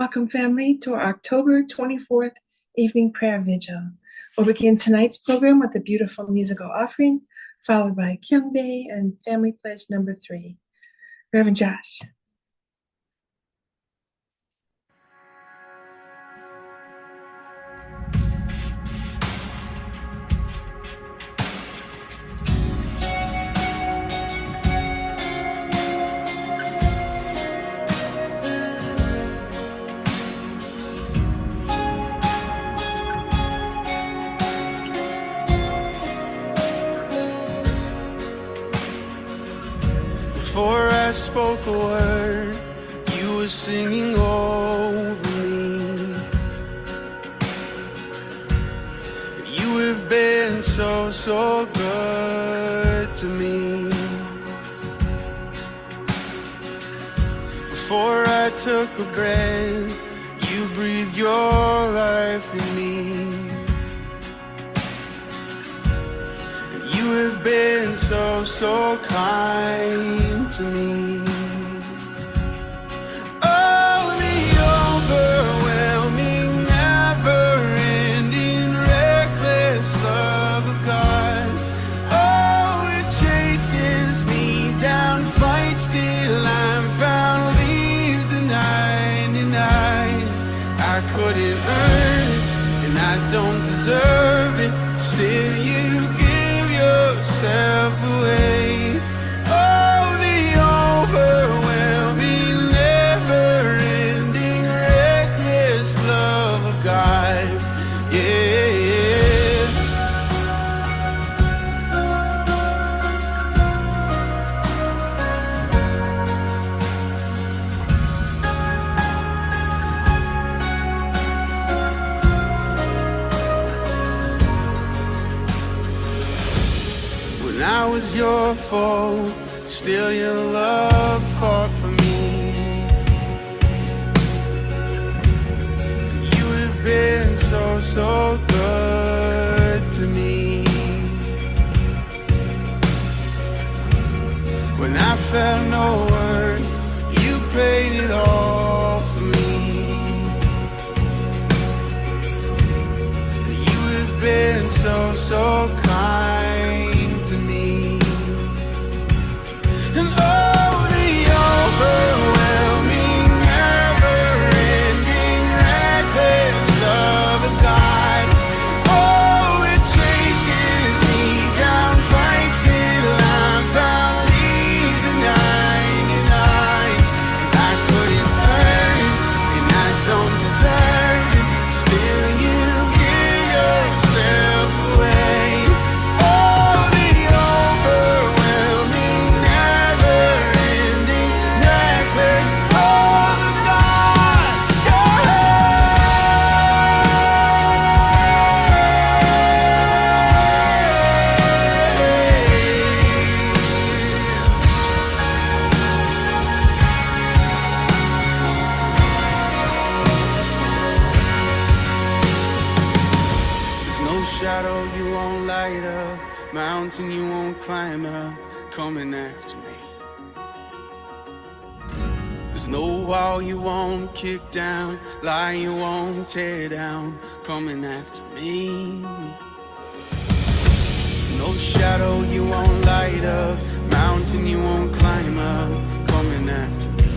Welcome, family, to our October 24th evening prayer vigil. We'll begin tonight's program with a beautiful musical offering, followed by Kyungbae and Family Pledge number 3. Reverend Josh. Before I spoke a word, you were singing over me. You have been so, so good to me. Before I took a breath, you breathed your life in me. You have been so, so kind to me. Oh, the overwhelming, never-ending, reckless love of God. Oh, it chases me down, fights till I'm found, leaves the 99. I couldn't earn it, and I don't deserve it. Still you give yourself away. Oh, the overwhelming, never-ending, reckless love of God. Yeah. When I was your foe, still your love fought for me. You have been so, so good to me. When I felt no worth, you paid it all for me. You have been so, so kind to me. And oh, the overwhelming, never-ending, reckless love of God. Oh, it chases me down, fights till I'm found, leaves the 99. And I couldn't earn it, and I don't deserve it. Still you give yourself away. Oh, the overwhelming, never-ending, reckless love of God. There's no shadow you won't light up, mountain you won't climb up, coming after me. There's no wall you won't kick down, lie you won't tear down, coming after me. There's no shadow you won't light up, mountain you won't climb up, coming after me.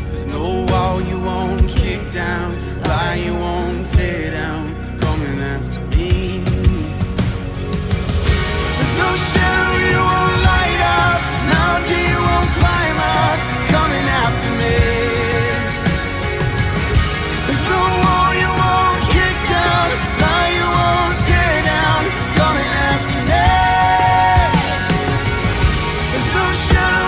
There's no wall you won't kick down, lie you won't tear down, coming after me. There's no shadow you won't light up, mountain you won't climb up, coming after me. There's no wall you won't kick down, lie you won't tear down, coming after me. There's no shadow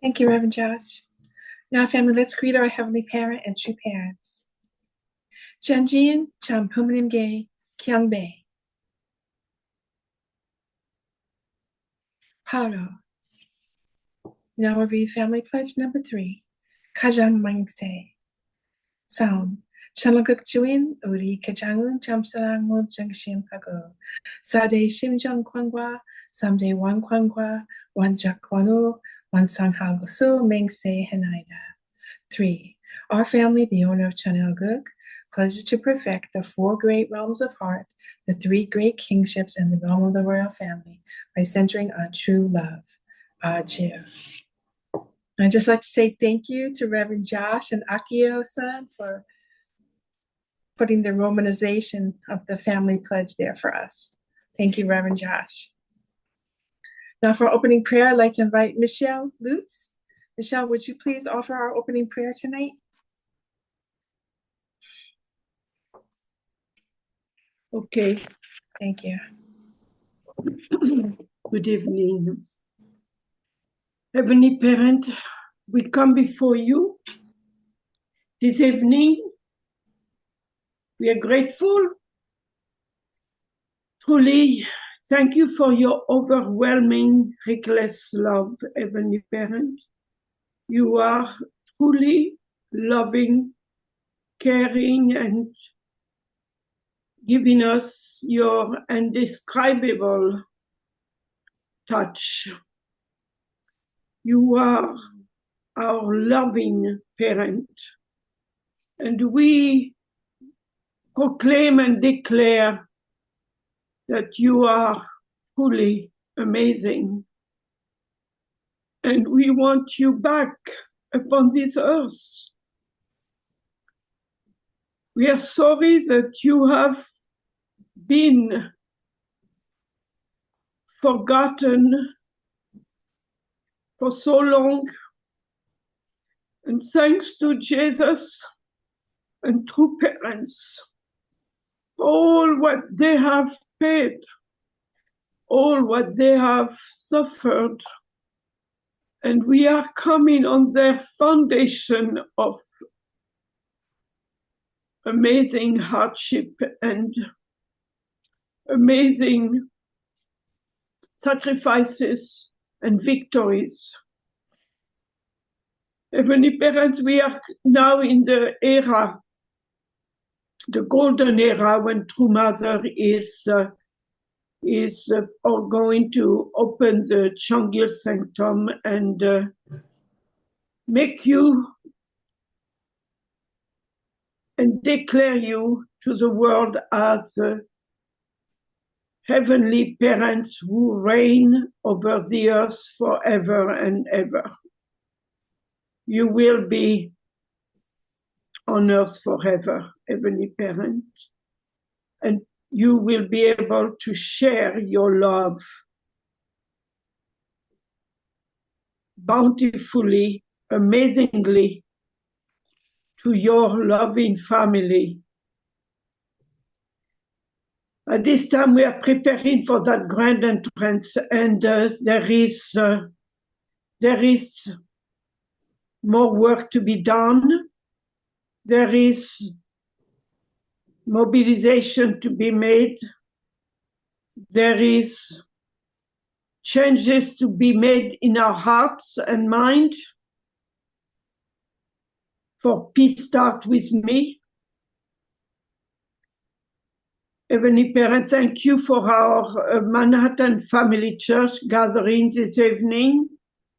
Thank you, Reverend Josh. Now, family, let's greet our Heavenly Parent and true parents. Janjian Champuminimge Kyungbae. Paro. Now we'll read Family Pledge number 3. Kajang Mangse. Sound. Shalagukjuin Uri Kajang Jamsarango Jangshin Pago. Sade Shimjong Kwangwa, Samde Wan Kwangwa, Wan Jakwano, Wan Sanghagosu, Mengse Henaida. 3. Our family, the owner of Chanelguk, pledges to perfect the 4 great realms of heart, the 3 great kingships, and the realm of the royal family by centering on true love. Ajir. I'd just like to say thank you to Reverend Josh and Akio-san for putting the romanization of the family pledge there for us. Thank you, Reverend Josh. Now for opening prayer, I'd like to invite Michelle Lutz. Michelle, would you please offer our opening prayer tonight? Okay. Thank you. Good evening. Heavenly Parent, we come before you this evening. We are grateful. Truly, thank you for your overwhelming, reckless love, Heavenly Parent. You are truly loving, caring, and giving us your indescribable touch. You are our loving parent, and we proclaim and declare that you are truly amazing, and we want you back upon this earth. We are sorry that you have been forgotten for so long, and thanks to Jesus and true parents, all what they have paid, all what they have suffered, and we are coming on their foundation of amazing hardship and amazing sacrifices and victories. Heavenly Parents, we are now in the era, the golden era, when True Mother is going to open the Changil Sanctum and make you and declare you to the world as heavenly parents who reign over the earth forever and ever. You will be on earth forever, Heavenly Parent, and you will be able to share your love bountifully, amazingly to your loving family. At this time, we are preparing for that grand entrance, and there is more work to be done. There is mobilization to be made. There is changes to be made in our hearts and mind. For peace start with me. Heavenly Parent, thank you for our Manhattan Family Church gathering this evening,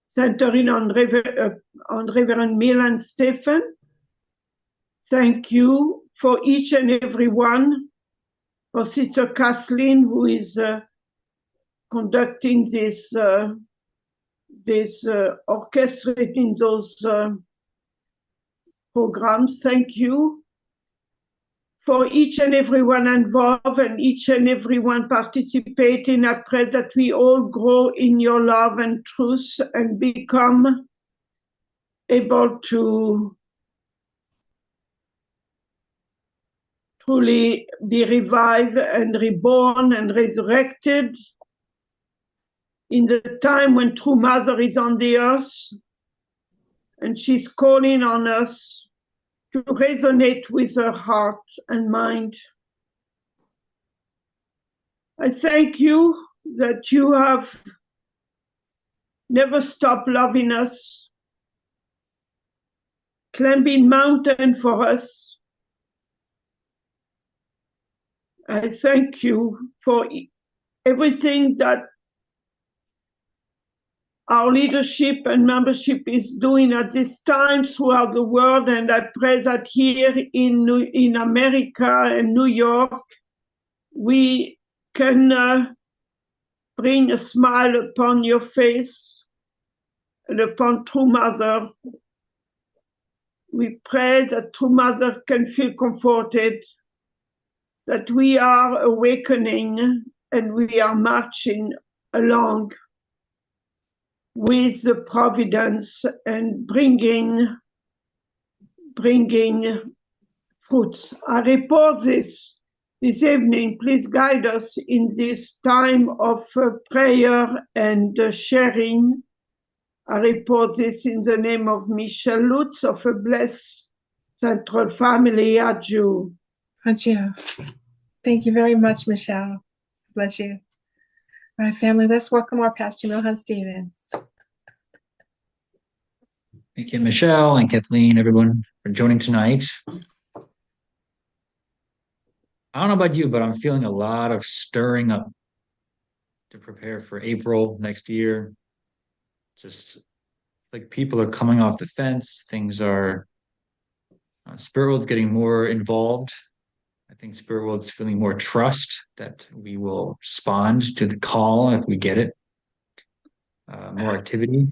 centering on Reverend Milan Stephen. Thank you for each and every one, for Sister Kathleen, who is conducting this orchestrating those programs. Thank you for each and every one involved and each and every one participating. I pray that we all grow in your love and truth and become able to truly be revived and reborn and resurrected in the time when True Mother is on the earth, and she's calling on us to resonate with her heart and mind. I thank you that you have never stopped loving us, climbing mountain for us. I thank you for everything that our leadership and membership is doing at this time throughout the world. And I pray that here in America and New York, we can bring a smile upon your face and upon True Mother. We pray that True Mother can feel comforted, that we are awakening and we are marching along with the providence and bringing fruits. I report this evening. Please guide us in this time of prayer and sharing. I report this in the name of Michelle Lutz of a Blessed Central Family. Adieu. Adieu. Thank you very much, Michelle. Bless you. All right, family, let's welcome our Pastor Milhan Stevens. Thank you, Michelle and Kathleen, everyone, for joining tonight. I don't know about you, but I'm feeling a lot of stirring up to prepare for April next year. Just like people are coming off the fence, things are, Spirit World getting more involved. I think Spirit World's feeling more trust that we will respond to the call if we get it. More activity.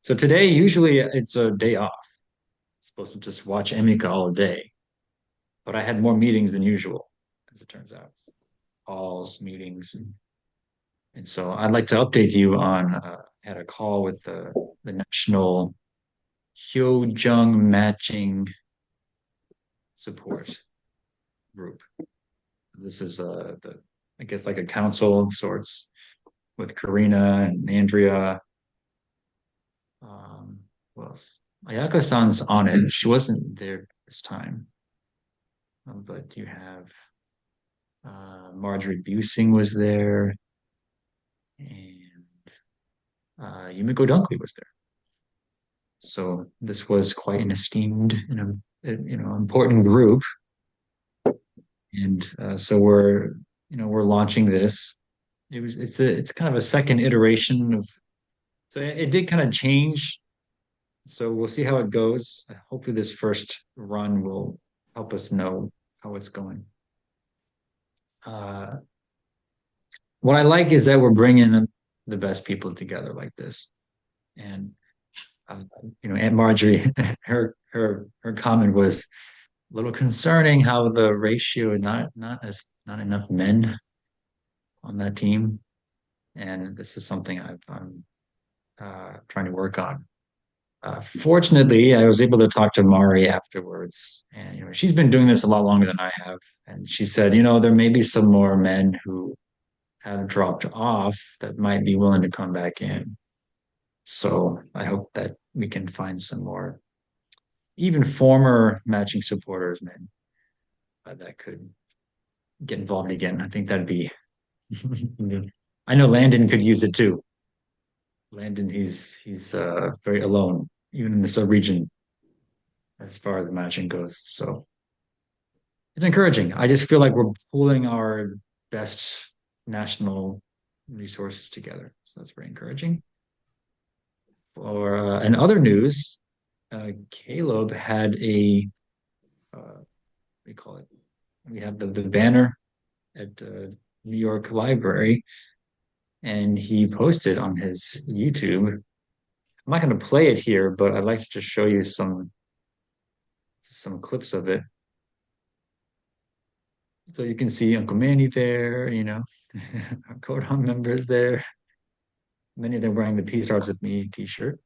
So today, usually it's a day off. I'm supposed to just watch Emika all day, but I had more meetings than usual, as it turns out. Calls, meetings. And so I'd like to update you on, had a call with the National Hyojung Matching Support Group. This is I guess like a council of sorts with Karina and Andrea. Who else? Ayaka-san's on it. She wasn't there this time. But you have Marjorie Busing was there, and Yumiko Dunkley was there. So this was quite an esteemed and important group. And so we're launching this. It's kind of a second iteration of, so it did kind of change. So we'll see how it goes. Hopefully this first run will help us know how it's going. What I like is that we're bringing the best people together like this. And Aunt Marjorie, her comment was a little concerning how the ratio not enough men on that team, and this is something I'm trying to work on. Fortunately, I was able to talk to Mari afterwards, and she's been doing this a lot longer than I have, and she said, there may be some more men who have dropped off that might be willing to come back in. So I hope that we can find some more, even former matching supporters, men, that could get involved again. I think that'd be, I know Landon could use it too. Landon, he's very alone, even in the sub-region, as far as the matching goes. So it's encouraging. I just feel like we're pooling our best national resources together. So that's very encouraging. For in other news, Caleb had a what do you call it? We have the banner at New York Library, and he posted on his YouTube. I'm not going to play it here, but I'd like to just show you some clips of it. So you can see Uncle Manny there, our Codon members there. Many of them wearing the Peace Starts With Me t-shirt.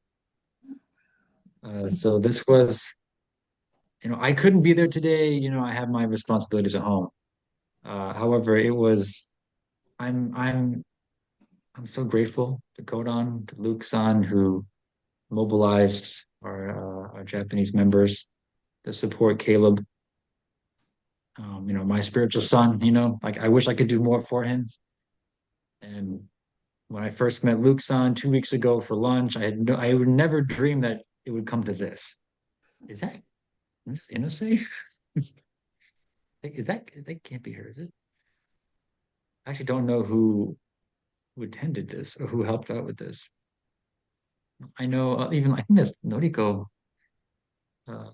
So this was, I couldn't be there today. I have my responsibilities at home. However, I'm so grateful to Codon, to Luke-san, who mobilized our Japanese members to support Caleb. My spiritual son, like I wish I could do more for him. And when I first met Luke-san 2 weeks ago for lunch, I would never dream that it would come to this. Is this Inose? That can't be her, is it? I actually don't know who attended this or who helped out with this. I know even I think that's Noriko. That's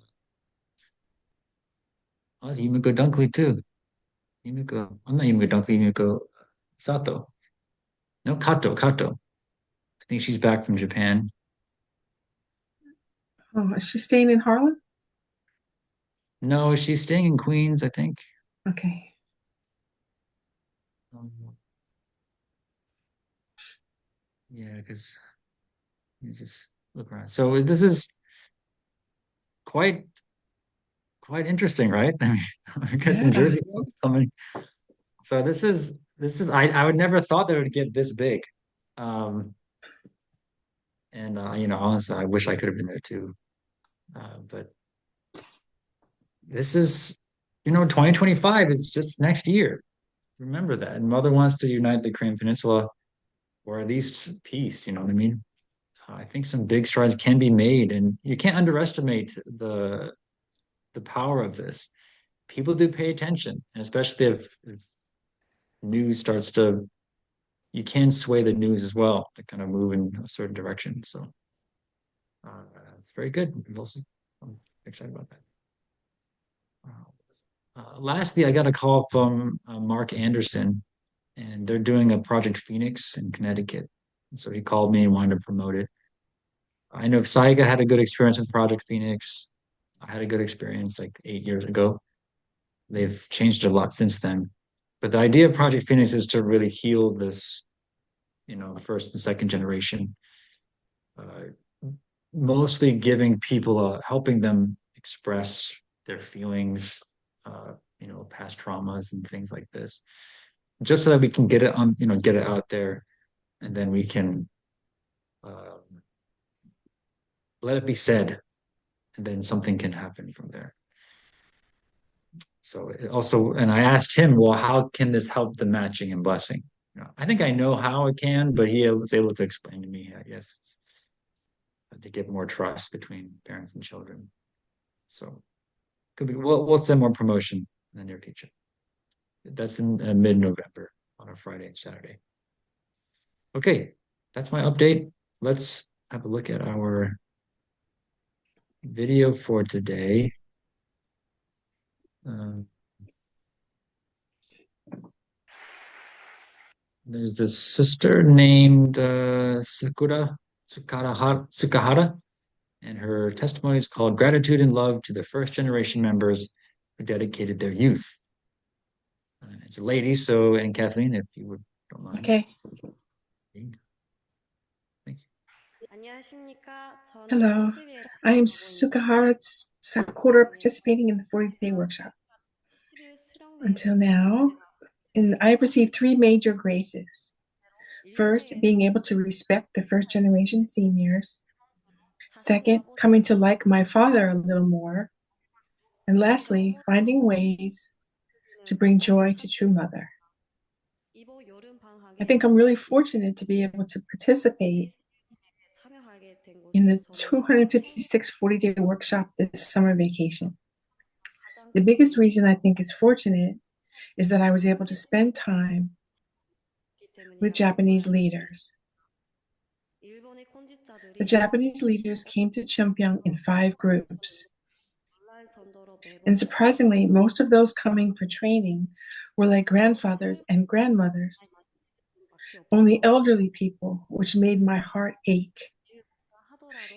Yumiko Dunkley too. I'm not Yumiko Dunkley, Yumiko Sato. No, Kato. I think she's back from Japan. Oh, is she staying in Harlem? No, she's staying in Queens, I think. Okay. Um, yeah, because you just look around. So this is quite interesting, right? I mean, we got some Yeah. Jersey folks coming. So this is I would never thought that it would get this big. Um, and honestly, I wish I could have been there too. But this is 2025 is just next year. Remember that. And Mother wants to unite the Korean Peninsula, or at least peace, you know what I mean? I think some big strides can be made, and you can't underestimate the power of this. People do pay attention, and especially if news starts to, you can sway the news as well to kind of move in a certain direction. So uh, it's very good. I'm excited about that. Lastly, I got a call from Mark Anderson, and they're doing a Project Phoenix in Connecticut. And so he called me and wanted to promote it. I know Saiga had a good experience with Project Phoenix. I had a good experience like 8 years ago. They've changed a lot since then. But the idea of Project Phoenix is to really heal this, first and second generation, uh, mostly giving people, helping them express their feelings, past traumas and things like this, just so that we can get it on, get it out there, and then we can uh, let it be said, and then something can happen from there. So and I asked him, well, how can this help the matching and blessing? I think I know how it can, but he was able to explain to me, I guess, to get more trust between parents and children. So could be, we'll send more promotion in the near future. That's in mid-November on a Friday and Saturday. Okay, that's my update. Let's have a look at our video for today. There's this sister named Sukahara, and her testimony is called Gratitude and Love to the First Generation Members Who Dedicated Their Youth. It's a lady, and Kathleen, if you don't mind. Okay. Hello, I am Sukahara Sakura, participating in the 40-day workshop. Until now, I've received 3 major graces. First, being able to respect the first generation seniors. Second, coming to like my father a little more. And lastly, finding ways to bring joy to True Mother. I think I'm really fortunate to be able to participate in the 256 40-day workshop this summer vacation. The biggest reason I think is fortunate is that I was able to spend time with Japanese leaders. The Japanese leaders came to Cheongbuk in 5 groups. And surprisingly, most of those coming for training were like grandfathers and grandmothers, only elderly people, which made my heart ache.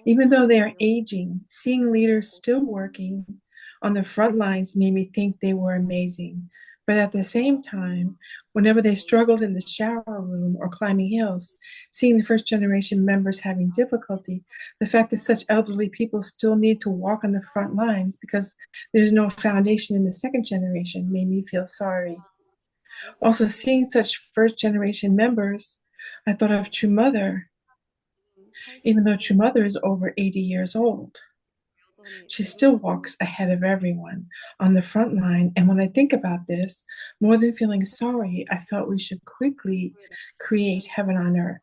Even though they are aging, seeing leaders still working on the front lines made me think they were amazing. But at the same time, whenever they struggled in the shower room or climbing hills, seeing the first generation members having difficulty, the fact that such elderly people still need to walk on the front lines because there's no foundation in the second generation made me feel sorry. Also, seeing such first generation members, I thought of True Mother. Even though True Mother is over 80 years old, she still walks ahead of everyone on the front line. And when I think about this, more than feeling sorry, I felt we should quickly create heaven on earth.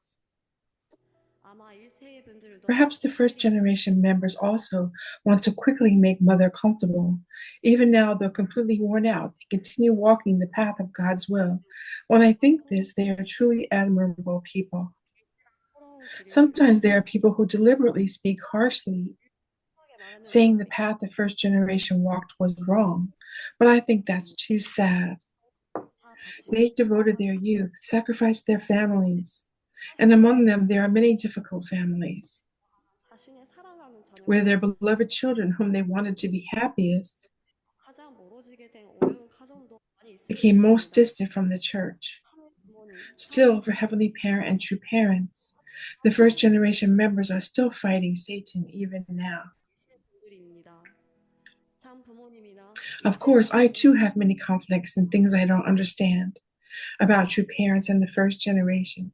Perhaps the first generation members also want to quickly make Mother comfortable. Even now, though completely worn out, they continue walking the path of God's will. When I think this, they are truly admirable people. Sometimes there are people who deliberately speak harshly, saying the path the first generation walked was wrong, but I think that's too sad. They devoted their youth, sacrificed their families, and among them there are many difficult families where their beloved children, whom they wanted to be happiest, became most distant from the church. Still, for Heavenly Parent and true parents, the first generation members are still fighting Satan even now. Of course, I too have many conflicts and things I don't understand about true parents and the first generation.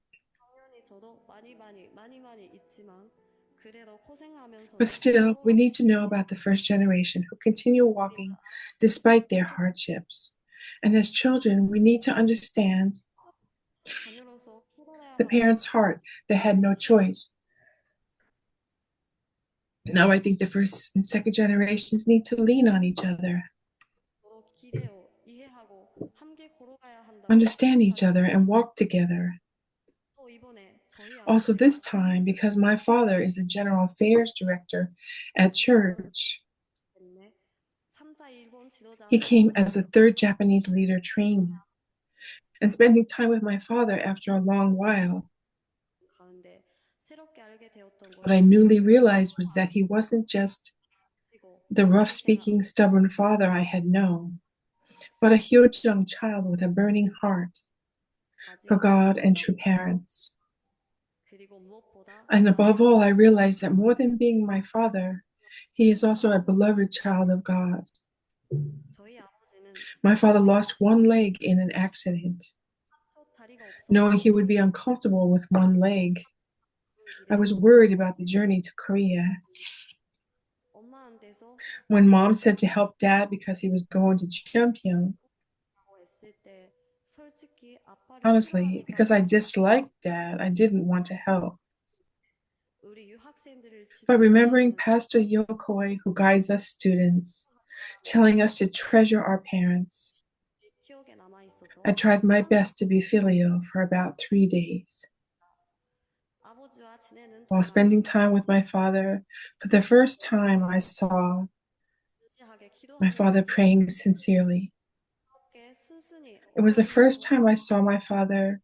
But still, we need to know about the first generation who continue walking despite their hardships. And as children, we need to understand the parents' heart that had no choice. Now I think the first and second generations need to lean on each other, understand each other, and walk together. Also, this time, because my father is the general affairs director at church, he came as a third Japanese leader trainee. And spending time with my father after a long while, what I newly realized was that he wasn't just the rough-speaking, stubborn father I had known, but a huge young child with a burning heart for God and true parents. And above all, I realized that more than being my father, he is also a beloved child of God. My father lost one leg in an accident. Knowing he would be uncomfortable with one leg, I was worried about the journey to Korea. When mom said to help dad because he was going to Cheonpyeong, honestly, because I disliked dad, I didn't want to help. But remembering Pastor Yokoi, who guides us students, telling us to treasure our parents, I tried my best to be filial for about 3 days. While spending time with my father, for the first time I saw my father praying sincerely. It was the first time I saw my father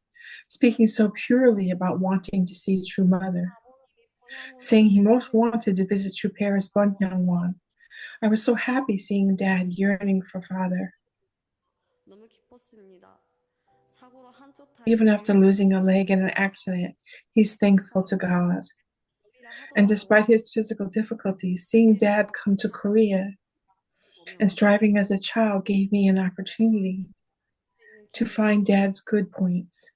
speaking so purely about wanting to see True Mother, saying he most wanted to visit True Parents Bunhyangwon. I was so happy seeing Dad yearning for Father. Even after losing a leg in an accident, he's thankful to God. And despite his physical difficulties, seeing Dad come to Korea and striving as a child gave me an opportunity to find Dad's good points,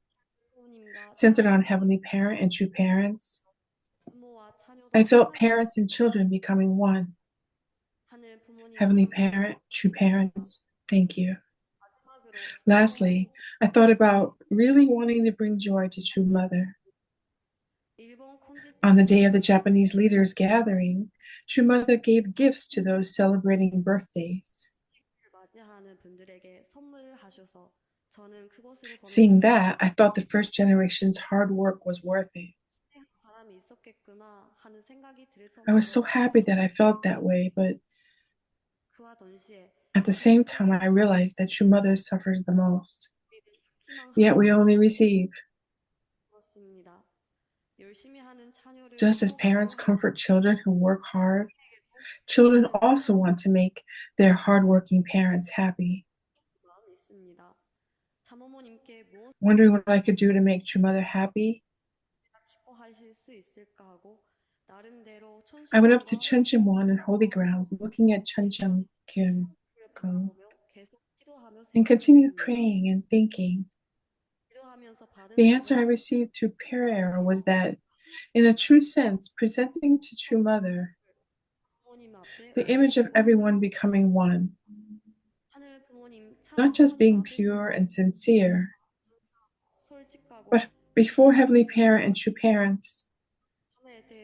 centered on Heavenly Parent and true parents. I felt parents and children becoming one. Heavenly Parent, true parents, thank you. Lastly, I thought about really wanting to bring joy to True Mother. On the day of the Japanese leaders' gathering, True Mother gave gifts to those celebrating birthdays. Seeing that, I thought the first generation's hard work was worth it. I was so happy that I felt that way, but at the same time, I realized that True Mother suffers the most. Yet we only receive. Just as parents comfort children who work hard, children also want to make their hardworking parents happy. Wondering what I could do to make True Mother happy? I went up to Cheoncheonwon and Holy Grounds, looking at Cheoncheonkyung, and continued praying and thinking. The answer I received through prayer was that In a true sense, presenting to True Mother the image of everyone becoming one, not just being pure and sincere, but before Heavenly Parent and true parents,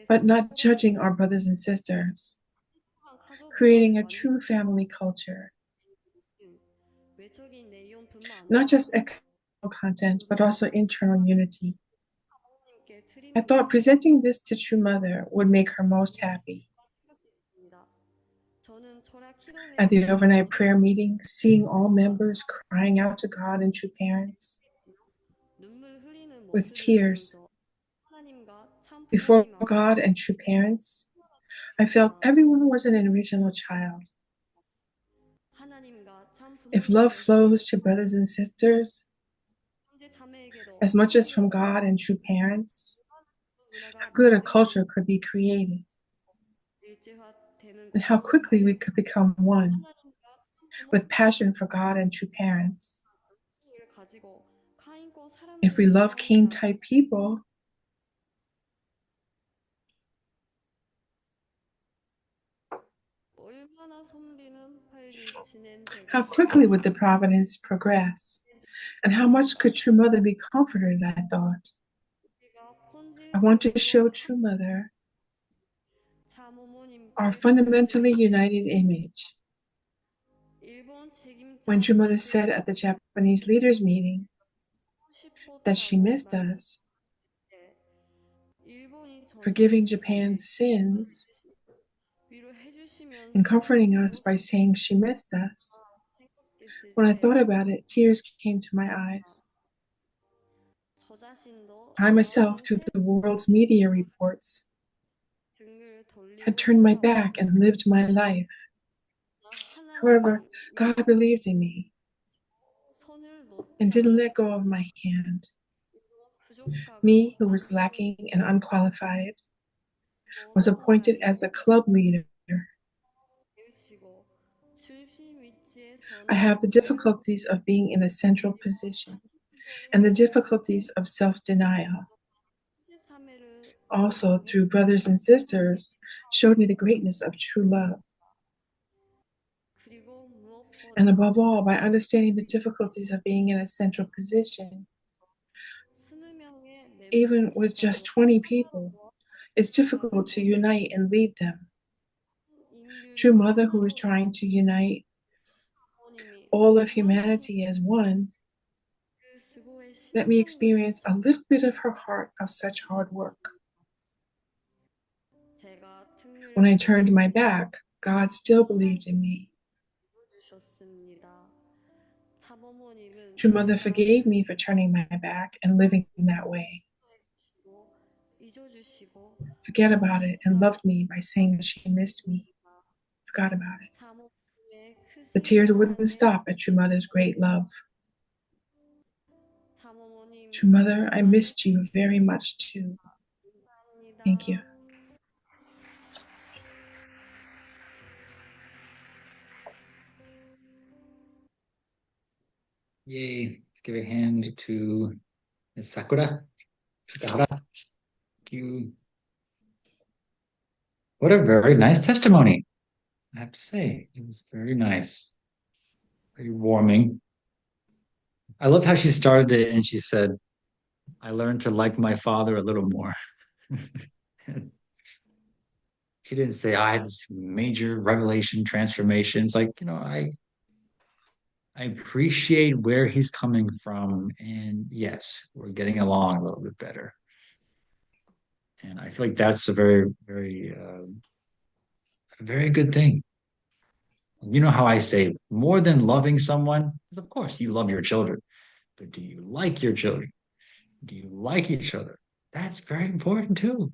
but not judging our brothers and sisters, creating a true family culture, not just external content, but also internal unity. I thought presenting this to True Mother would make her most happy. At the overnight prayer meeting, seeing all members crying out to God and true parents with tears before God and true parents, I felt everyone was an original child. If love flows to brothers and sisters as much as from God and true parents, how good a culture could be created, and how quickly we could become one with passion for God and true parents. If we love Cain type people, how quickly would the providence progress? And how much could True Mother be comforted, I thought. I want to show True Mother our fundamentally united image. When True Mother said at the Japanese leaders meeting that she missed us, forgiving Japan's sins, and comforting us by saying she missed us, when I thought about it, tears came to my eyes. I myself, through the world's media reports, had turned my back and lived my life. However, God believed in me and didn't let go of my hand. Me, who was lacking and unqualified, was appointed as a club leader. I have the difficulties of being in a central position and the difficulties of self-denial. Also, through brothers and sisters, showed me the greatness of true love. And above all, by understanding the difficulties of being in a central position, even with just 20 people, it's difficult to unite and lead them. True Mother, who is trying to unite all of humanity as one, let me experience a little bit of her heart of such hard work. When I turned my back, God still believed in me. True Mother forgave me for turning my back and living that way. Forget about it and loved me by saying that she missed me. Forgot about it. The tears wouldn't stop at True Mother's great love. True Mother, I missed you very much too. Thank you. Yay. Let's give a hand to Ms. Sakura Shikahara. Thank you. What a very nice testimony. I have to say, it was very nice, very warming. I loved how she started it and she said, I learned to like my father a little more. She didn't say I had this major revelation transformation. It's like, I appreciate where he's coming from. And yes, we're getting along a little bit better. And I feel like that's a very good thing. You know how I say more than loving someone, because of course you love your children, but do you like your children? Do you like each other? That's very important too. You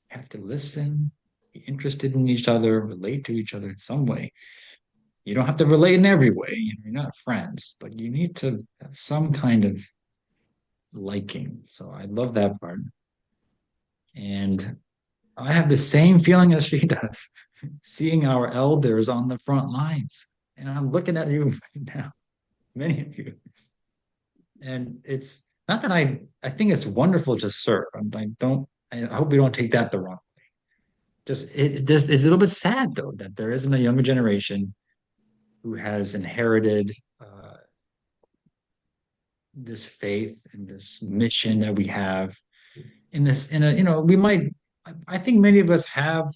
have to listen, be interested in each other, relate to each other in some way. You don't have to relate in every way. You're not friends, but you need to have some kind of liking. So I love that part. And I have the same feeling as she does, seeing our elders on the front lines. And I'm looking at you right now, many of you. And it's not that I think it's wonderful to serve. I hope we don't take that the wrong way. Just it's a little bit sad though that there isn't a younger generation who has inherited this faith and this mission that we have in this in a we might I think many of us have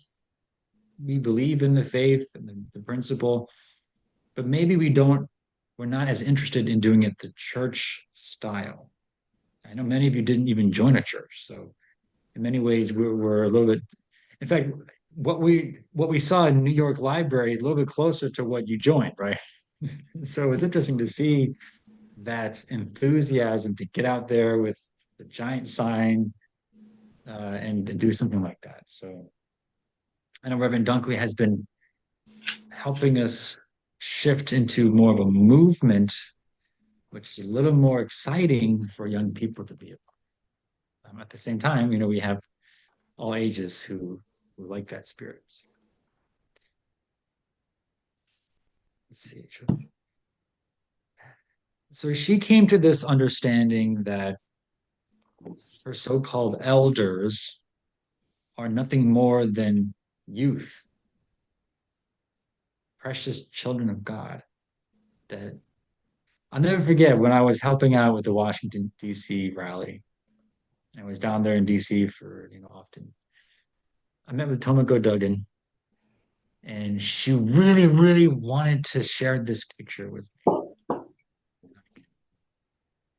we believe in the faith and the principle, but maybe we're not as interested in doing it the church style. I know many of you didn't even join a church, so in many ways we're a little bit, in fact, what we saw in New York Library a little bit closer to what you joined, right? So it's interesting to see that enthusiasm to get out there with the giant sign and do something like that. So I know Reverend Dunkley has been helping us shift into more of a movement, which is a little more exciting for young people to be a part. At the same time, we have all ages who like that spirit. Let's see. So she came to this understanding that her so-called elders are nothing more than youth, precious children of God. That I'll never forget when I was helping out with the Washington, D.C. rally. I was down there in D.C. for, often. I met with Tomoko Duggan, and she really, really wanted to share this picture with me.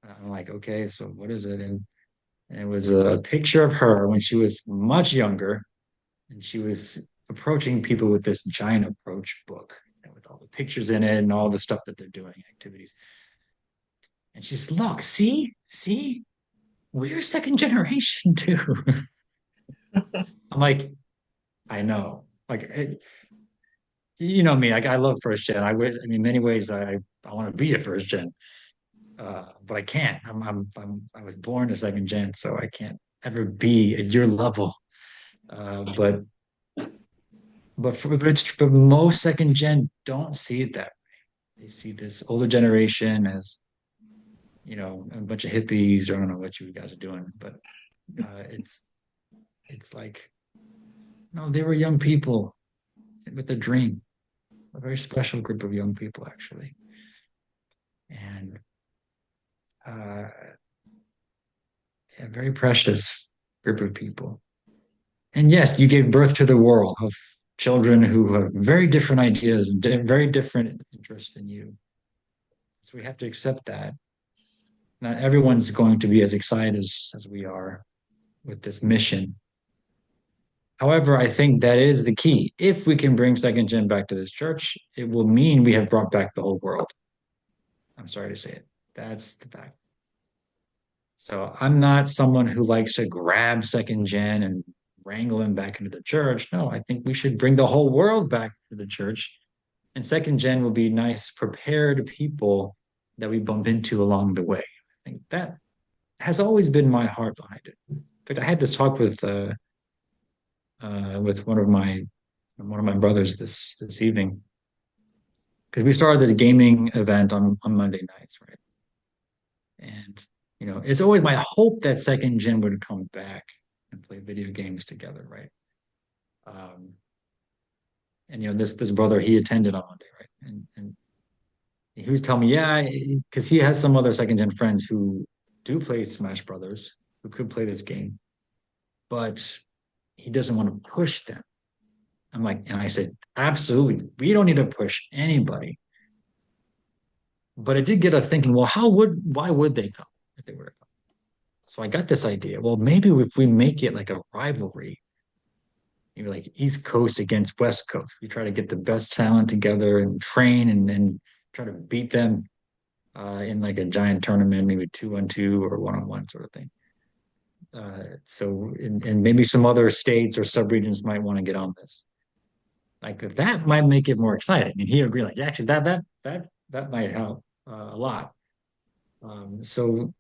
I'm like, okay, so what is it? And it was a picture of her when she was much younger, and she was approaching people with this giant approach book, with all the pictures in it and all the stuff that they're doing, activities. And she's, look, see, we're second generation too. I'm like, I know, like, you know me, like I love first gen. I wish, I mean, many ways, I want to be a first gen, but I can't. I was born a second gen, so I can't ever be at your level. But but most second gen don't see it that way. They see this older generation as a bunch of hippies, or I don't know what you guys are doing, but it's like, no, they were young people with a dream, a very special group of young people actually, and a very precious group of people. And yes, you gave birth to the world of children who have very different ideas and very different interests than you. So we have to accept that. Not everyone's going to be as excited as we are with this mission. However, I think that is the key. If we can bring second gen back to this church, it will mean we have brought back the whole world. I'm sorry to say it. That's the fact. So I'm not someone who likes to grab second gen and wrangle him back into the church. No, I think we should bring the whole world back to the church. And second gen will be nice, prepared people that we bump into along the way. I think that has always been my heart behind it. In fact, I had this talk with one of my brothers this evening, because we started this gaming event on Monday nights, right? And it's always my hope that second gen would come back and play video games together, right? Um, and this brother, he attended on Monday, right? And he was telling me, yeah, because he has some other second gen friends who do play Smash Brothers, who could play this game, but he doesn't want to push them. I'm like, and I said, absolutely, we don't need to push anybody. But it did get us thinking, well, why would they come if they were to come? So I got this idea. Well, maybe if we make it like a rivalry, maybe like East Coast against West Coast, we try to get the best talent together and train and try to beat them in like a giant tournament, maybe 2-on-2 or 1-on-1 sort of thing. And maybe some other states or subregions might want to get on this. Like that might make it more exciting. And he agreed, like, actually, that might help a lot. So,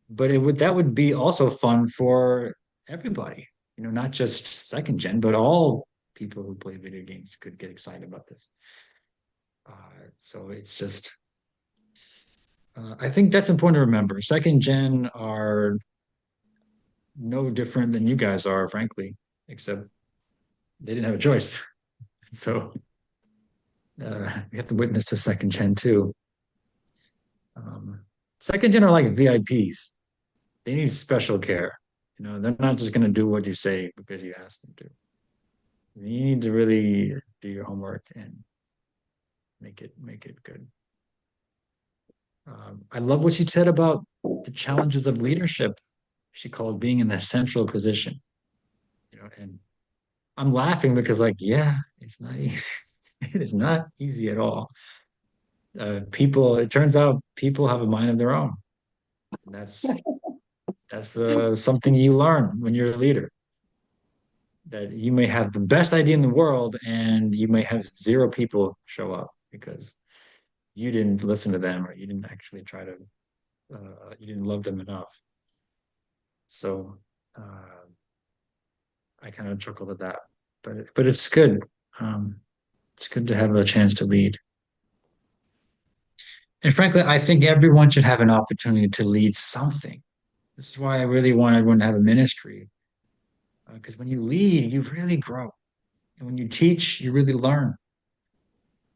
but that would be also fun for everybody, not just second gen, but all people who play video games could get excited about this. So it's just, I think that's important to remember. Second gen are no different than you guys are, frankly, except they didn't have a choice. So we have to witness to second gen too. Um, Second gen are like VIPs. They need special care. You know, they're not just going to do what you say because you ask them to. You need to really do your homework and make it good. I love what she said about the challenges of leadership. She called being in the central position. You know, and I'm laughing because, like, yeah, it's not easy. It is not easy at all. It turns out people have a mind of their own. That's something you learn when you're a leader. That you may have the best idea in the world and you may have zero people show up because you didn't listen to them or you didn't actually try to, you didn't love them enough. So I kind of chuckled at that, but it's good. Um, it's good to have a chance to lead. And frankly, I think everyone should have an opportunity to lead something. This is why I really want everyone to have a ministry. Because when you lead, you really grow. And when you teach, you really learn.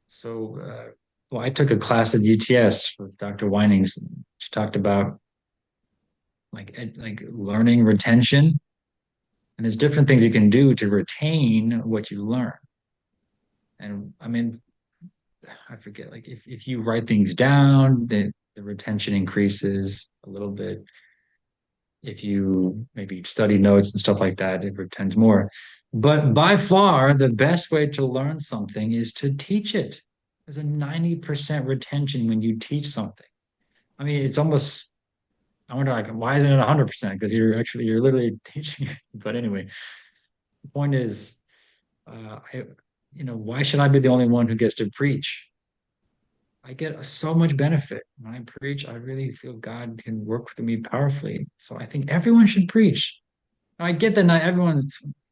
So, well, I took a class at UTS with Dr. Winings. She talked about like learning retention. And there's different things you can do to retain what you learn. And I mean, I forget, like if you write things down, the retention increases a little bit. If you maybe study notes and stuff like that, it retains more. But by far, the best way to learn something is to teach it. There's a 90% retention when you teach something. I mean, it's almost, I wonder, like, why isn't it 100%? Because you're literally teaching it. But anyway, the point is, why should I be the only one who gets to preach? I get so much benefit when I preach. I really feel God can work with me powerfully. So I think everyone should preach. I get that not everyone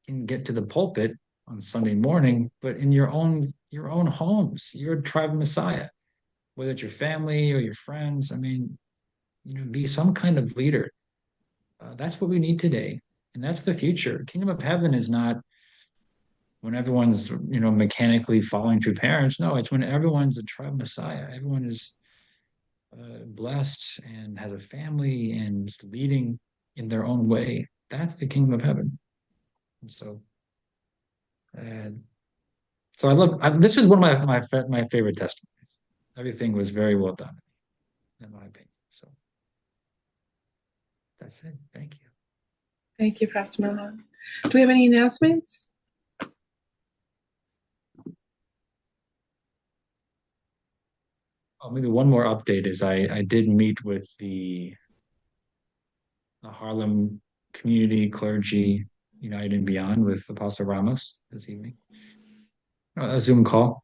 can get to the pulpit on Sunday morning, but in your own homes, you're a tribe Messiah, whether it's your family or your friends. I mean, be some kind of leader. That's what we need today, and that's the future. Kingdom of heaven is not when everyone's mechanically following through parents. No, it's when everyone's a tribe Messiah. Everyone is blessed and has a family and is leading in their own way. That's the kingdom of heaven. And uh, so this was one of my favorite testimonies. Everything was very well done, in my opinion. So that's it. Thank you. Thank you, Pastor Milan. Do we have any announcements? Oh, maybe one more update is I did meet with the Harlem Community Clergy United and Beyond with Apostle Ramos this evening. A Zoom call.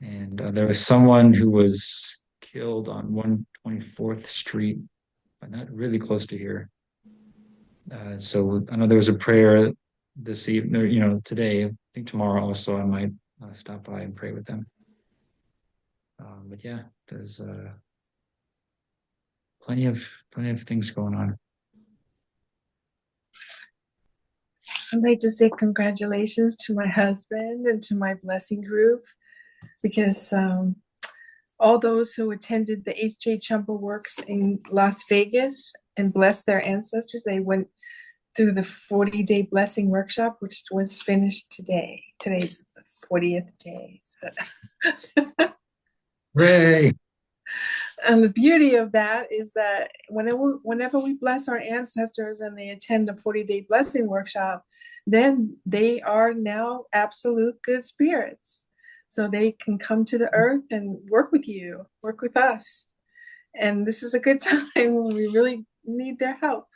And there was someone who was killed on 124th Street, but not really close to here. So I know there was a prayer this evening, today. I think tomorrow also I might stop by and pray with them. But yeah, there's plenty of things going on. I'd like to say congratulations to my husband and to my blessing group, because all those who attended the H.J. Chumba Works in Las Vegas and blessed their ancestors, they went through the 40-day blessing workshop, which was finished today. Today's the 40th day. So. Hooray! And the beauty of that is that whenever we bless our ancestors and they attend a 40-day blessing workshop, then they are now absolute good spirits. So they can come to the earth and work with you, work with us. And this is a good time when we really need their help.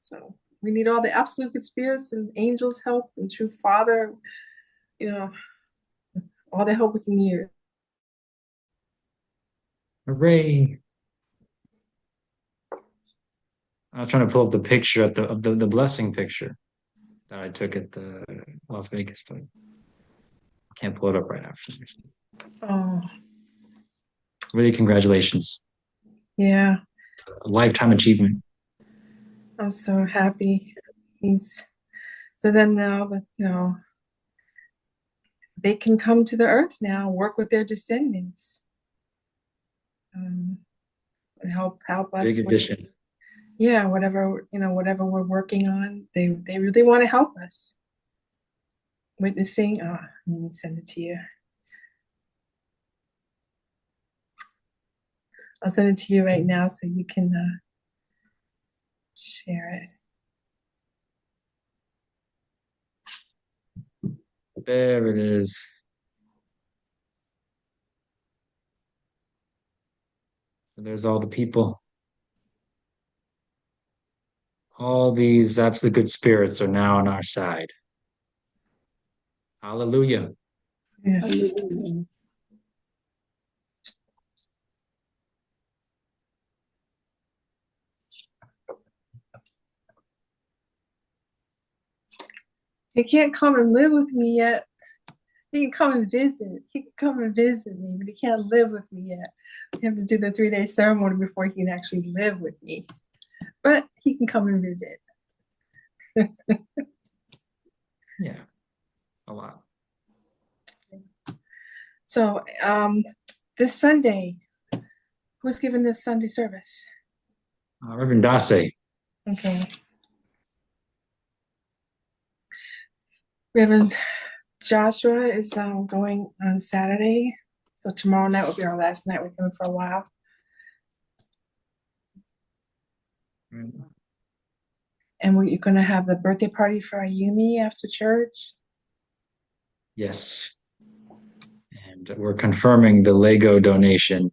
So we need all the absolute good spirits and angels' help and true Father, all the help we can use. Hooray! I was trying to pull up the picture of the blessing picture that I took at the Las Vegas, but I can't pull it up right now. Oh, Really, congratulations. yeah. A lifetime achievement. I'm so happy. So then now, they can come to the earth now, work with their descendants, and help us. Big addition. Whatever we're working on, they really want to help us. Witnessing. Let me send it to you. I'll send it to you right now so you can share it. There it is. There's all the people. All these absolute good spirits are now on our side. Hallelujah. Yeah. He can't come and live with me yet. He can come and visit. He can come and visit me, but he can't live with me yet. We have to do the 3-day ceremony before he can actually live with me. But he can come and visit. Yeah, a lot. So this Sunday, who's giving this Sunday service? Reverend Dase. Okay. Reverend Joshua is going on Saturday. So tomorrow night will be our last night with him for a while. And you're going to have the birthday party for Ayumi after church? Yes. And we're confirming the Lego donation,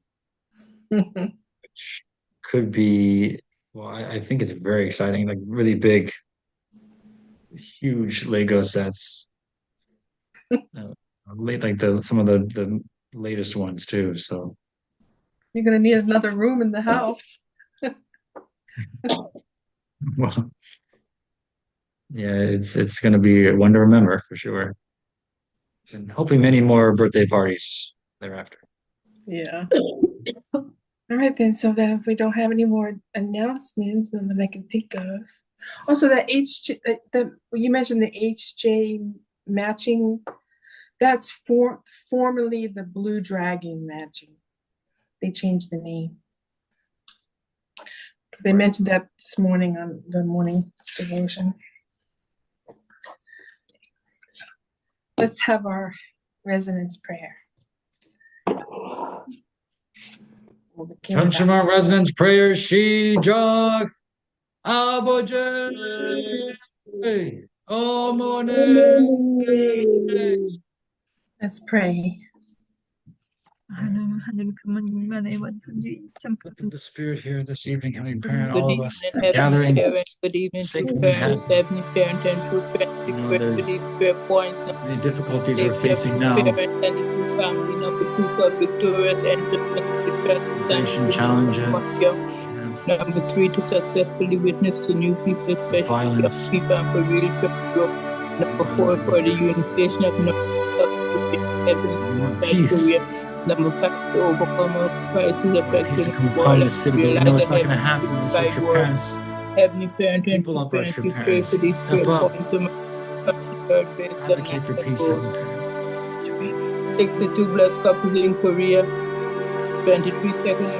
which could be, well, I think it's very exciting, like really big, huge Lego sets. Like some of the latest ones too. So you're going to need another room in the house. Well, yeah, it's going to be one to remember for sure. And hopefully many more birthday parties thereafter. Yeah. All right, then. So that if we don't have any more announcements, none that I can think of. Also, that you mentioned the HJ matching. That's formerly the Blue Dragon matching. They changed the name. Because they mentioned that this morning on the morning devotion. Let's have our resonance prayer. Shema resonance prayer, Shijak Aboje Omone. Let's pray. Lift the spirit here this evening, Heavenly Parent, all of us gathering, sacred in heaven. There's many difficulties we're facing now. Immigration challenges. Number 3, to successfully witness to new people, violence. People and for real growth. Number 4, for the unification of peace. Number 5, to overcome all crises affecting peace to come upon the city, but we know it's not going to happen. It's like your parents. Heavenly Parent, people up like your parents. Step up. Advocate for peace, Heavenly Parent. 62 blessed couples in Korea. 23 seconds in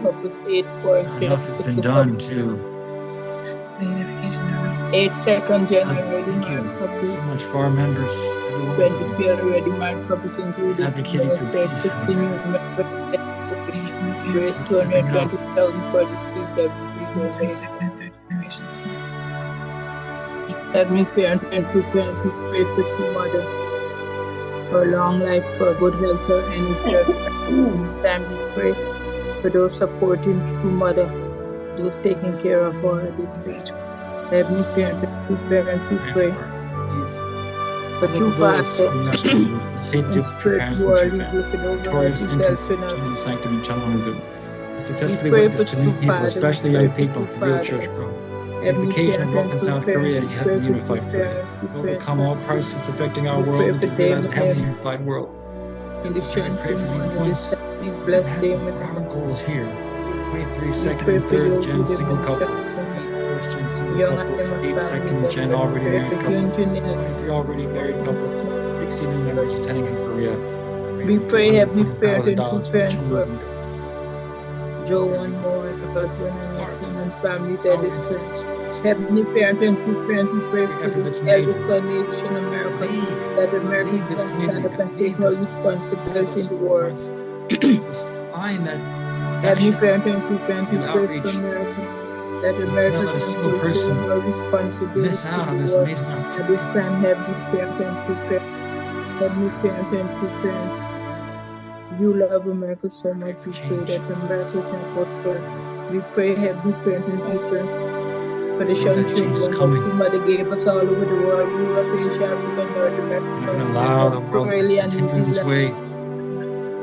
couples. 8 for enough has been done too. 8 seconds generally. Thank you so much for our members. 23 already married couples included. Advocating for peace. 16 raised 220,000 for the seat that Heavenly Parent and true parent, we pray for true mother, for long life, for good health, or any time we pray for those supporting true mother, those taking care of her at this stage. Heavenly Parent and true parent, we pray for true father, and straight word, looking over himself in us. Successfully witness to new people, especially young people, real church growth. Unification of North and South Korea, the heavenly unified Korea. Overcome all crises affecting our world and to realize a heavenly unified world. In the strength pray for these points. Bless them for our goals here. 23 second and third gen single couples. a single Young couple, and them 8 family second that gen we already pray married for couple, Junjun 23 already married couples, 60 new members attending in Korea, we raising pray Heavenly Parent and $220,000 true for parents two for moving Joe one more, husband and his heart. son and families Power at this into time. this. Heavenly Parent and true parent, we pray Every for effort this that's made, eldest son nation, America, lead, that America lead this can community, stand up God, and take lead her this, all responsibility in this the world. north, this line that Heavenly passion, Parent and true parent, we do pray for outreach. America, that Let's America not let a can single fulfill person her responsibility miss out in on the this world. amazing At opportunity. this time, Heavenly Parent and true parent, Heavenly Parent and true parents, you love America so much. We pray that America can fulfill. We pray, Heavenly Parent and true parent, for the Know that change is children that coming. your mother gave us all over the world, Europe, Asia, Africa, North We're not America, going to allow the world to Australia, and New continue this Zealand. way.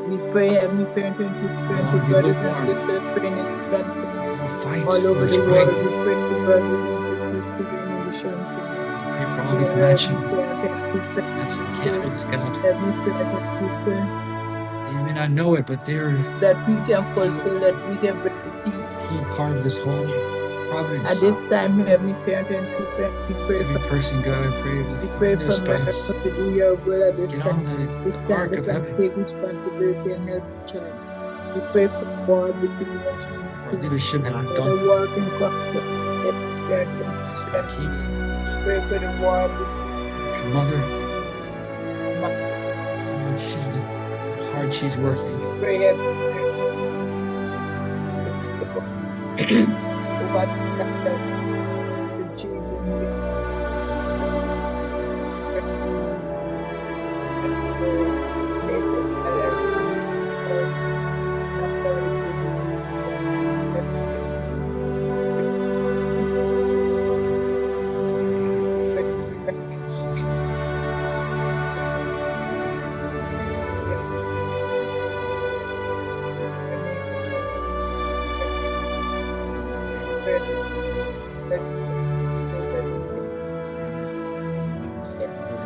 We pray, Heavenly Parent and true We parent, want for to be brothers and lukewarm. sisters praying in England, We'll fight all for over what's the right. world. We pray for brothers and sisters praying in the Shanty. Pray for all these matching candidates, God. Heavenly Parent and true parent, You may not know it, but there is that we can fulfill, that we can bring peace. a key part of this whole providence. At this time, Heavenly Parent and true parent, we pray Every for person, God, I pray we to pray find their for America spouse. to do your will at this Get time. on This the time ark they of can heaven. take responsibility and help each other. We pray for war between Russia and Our Ukraine. leadership has For the done war can come to this. Keep pray for the war between your mother. How hard she's working. pray over the Jesus.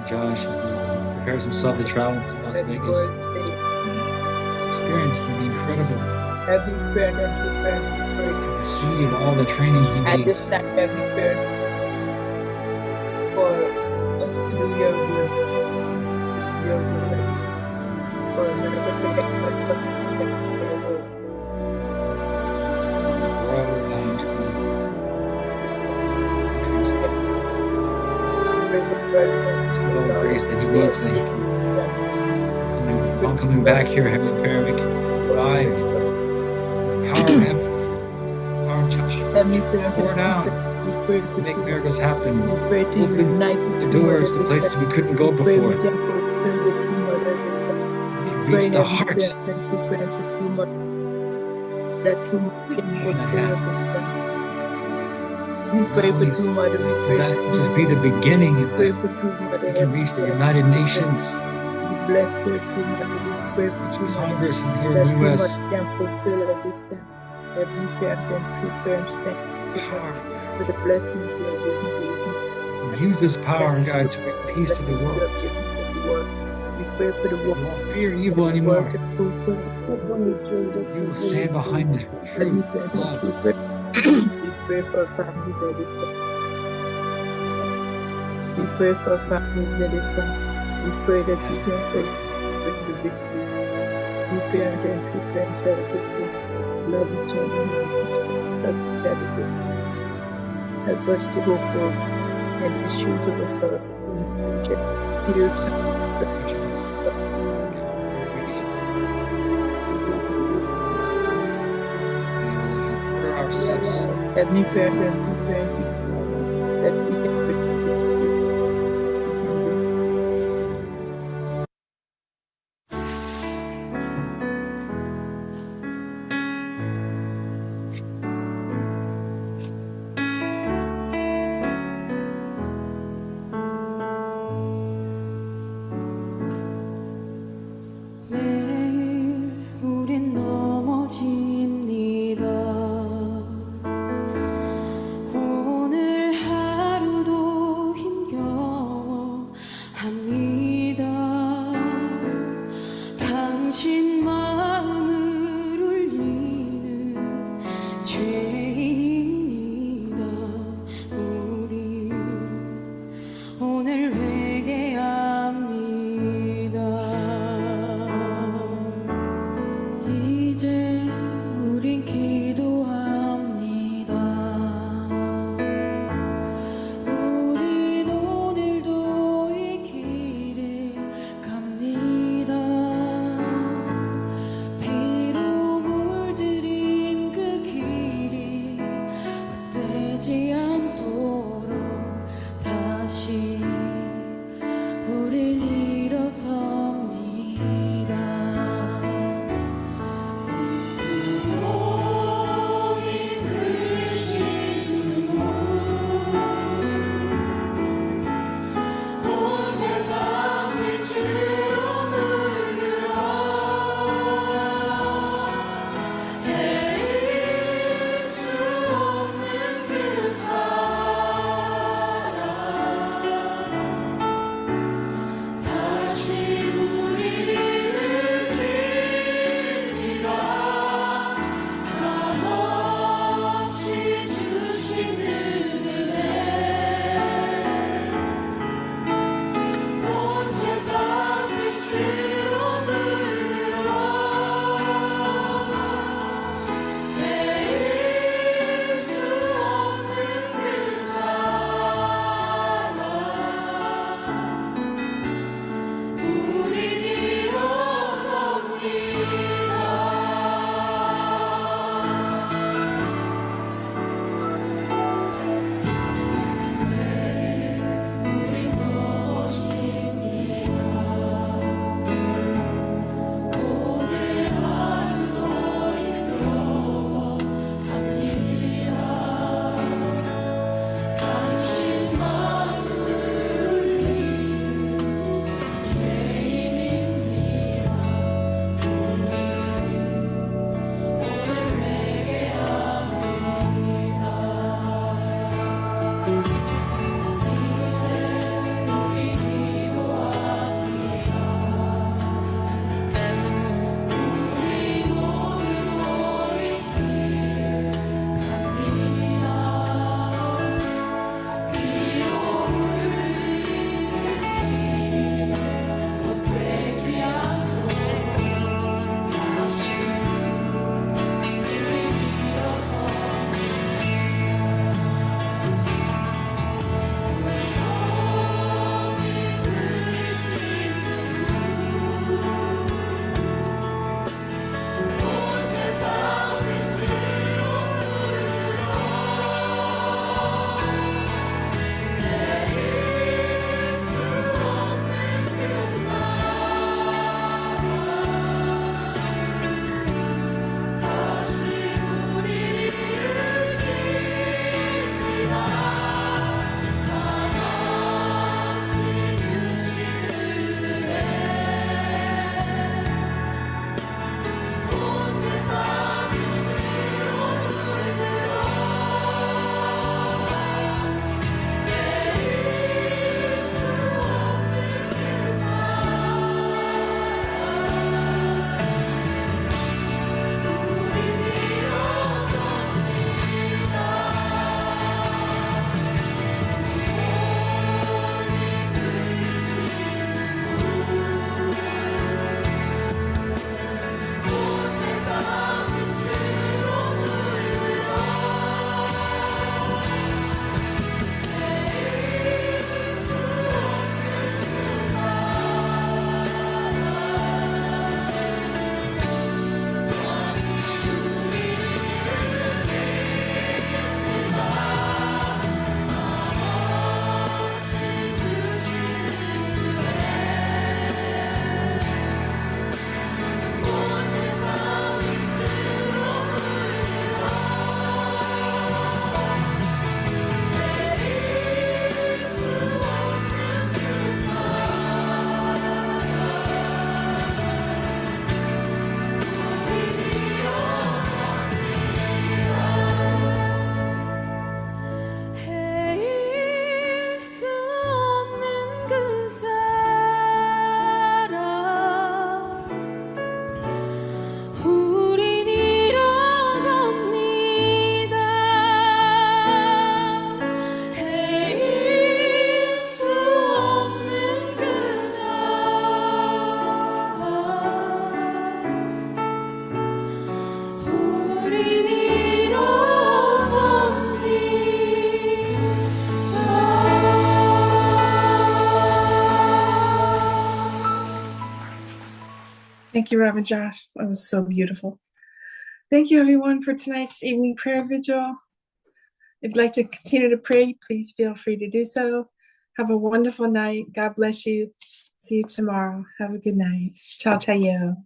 Josh as he prepares himself to travel to Las Vegas. This experience can be incredible. Every parent and true parent Receive all the training he at this needs. time, every parent for us to do your will. Your will. For America to get your will. Forever bound to be. All the grace that he needs so that he can coming back here, Heavenly Parent, we can revive the power of heaven, power of touch, pour down, make miracles happen, open the doors to places we couldn't go before. Reach the heart. That you can fulfill this time. We pray for true mother. That just be the beginning. We pray for true mother. We can reach the United Nations. We bless her true mother. We pray for true Congress is mother. here in That the true U.S. mother can fulfill at this time. Every parent and true parents thank you for the blessings you have given to us. Use this power, God, to bring peace to the world. We pray for the We world. won't fear evil anymore. You will stand behind the truth, love. We pray for families at this time. We pray for families at this time. We pray that you can fulfill the victory. We parent and true parents help us to love each other. Help us to go forward and the shoes of us are tears Our steps. Heavenly Parent and true parent that we can 매일 우린 넘어집니다. 오늘 하루도 되지 않도록 다시 우린 일어섭니다. 몸이 흘리신 눈물 온 세상 빛으로 물들어 헤일 수 없는 그 사랑 다시 우리를 일으킵니다. 한없이 주시는 은혜 온 세상 빛으로 물들어 헤일 수 없는 그 사랑 우린 일어섭니다. 우린 무엇입니다. 오늘 하루도 힘겨워합니다. 당신 마음을 울리는 죄인입니다. 우리 오늘 회개합니다. 이제 우리 기도합니다. 우리 오늘 너희 길 갑니다. 비록 물들이는 길이 더 되지 않도록 다시 우리 일어섭니다. 몸이 흘리신 눈물 온 세상 빛으로 물들어 내릴 수 없는 그 사랑 다시 우리를 일으킵니다. 한없이 주시는 은혜 온 세상 빛으로 물들어 내릴 수 없는 그 사랑 우린 일어섭니다. 온 세상 빛으로 물들어 내릴 수 없는 그 사랑 다시 우리를 일으킵니다. 한없이 주시는 은혜 온 세상 빛으로 물들어 내릴 수 없는 그 사랑 우린 일어섭니다. 헤일 수 없는 그 사랑 우린 일어섭니다. 헤일 수 없는 그 사랑 우린 일어섭니다. Thank you, Reverend Josh. That was so beautiful. Thank you, everyone, for tonight's evening prayer vigil. If you'd like to continue to pray, please feel free to do so. Have a wonderful night. God bless you. See you tomorrow. Have a good night. Ciao, tayo.